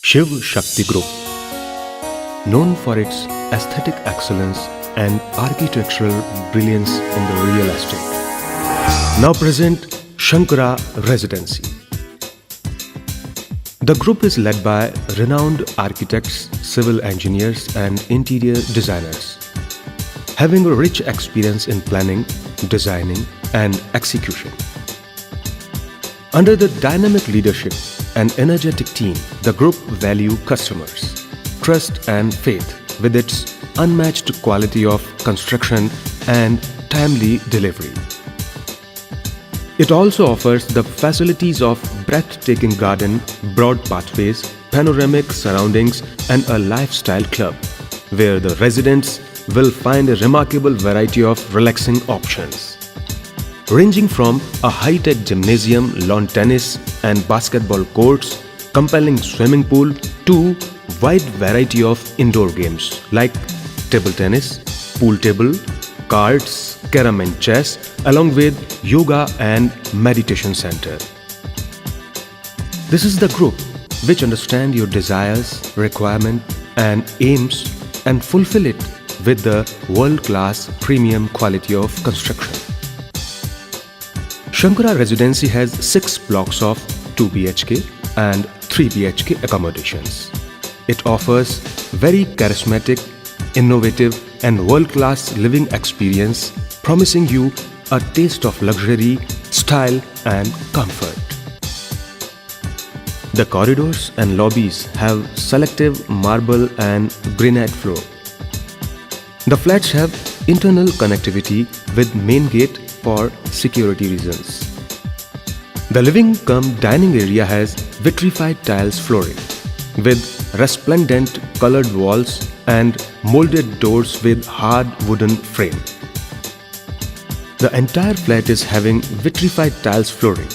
Shiv Shakti Group, known for its aesthetic excellence and architectural brilliance in the real estate, now present Shankara Residency. The group is led by renowned architects, civil engineers and interior designers, having a rich experience in planning, designing and execution. Under the dynamic leadership and energetic team, the group value customers, trust and faith with its unmatched quality of construction and timely delivery. It also offers the facilities of breathtaking garden, broad pathways, panoramic surroundings and a lifestyle club, where the residents will find a remarkable variety of relaxing options, ranging from a high-tech gymnasium, lawn tennis and basketball courts, compelling swimming pool to wide variety of indoor games like table tennis, pool table, cards, carom and chess, along with yoga and meditation center. This is the group which understand your desires, requirement and aims and fulfill it with the world-class premium quality of construction. Shankara Residency has 6 blocks of 2 BHK and 3 BHK accommodations. It offers very charismatic, innovative and world-class living experience, promising you a taste of luxury, style and comfort. The corridors and lobbies have selective marble and granite floor. The flats have internal connectivity with main gate for security reasons. The living-cum-dining area has vitrified tiles flooring with resplendent colored walls and molded doors with hard wooden frame. The entire flat is having vitrified tiles flooring.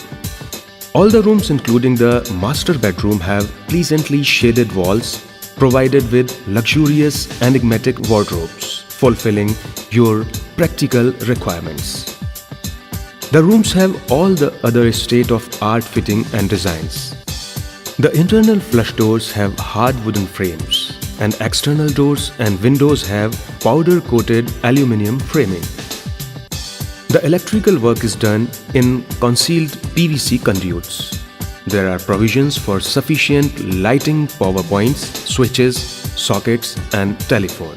All the rooms including the master bedroom have pleasantly shaded walls provided with luxurious enigmatic wardrobes, fulfilling your practical requirements. The rooms have all the other state-of-art fitting and designs. The internal flush doors have hard wooden frames and external doors and windows have powder-coated aluminium framing. The electrical work is done in concealed PVC conduits. There are provisions for sufficient lighting, power points, switches, sockets and telephone,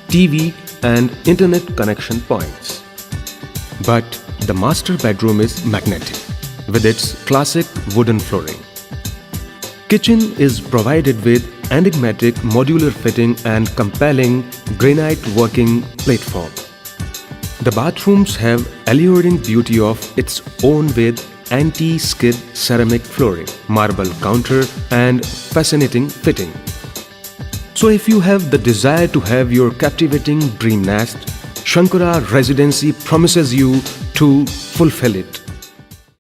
TV and internet connection points. But the master bedroom is magnetic with its classic wooden flooring. Kitchen is provided with enigmatic modular fitting and compelling granite working platform. The bathrooms have alluring beauty of its own with anti-skid ceramic flooring, marble counter and fascinating fitting. So if you have the desire to have your captivating dream nest, Shankara Residency promises you to fulfill it.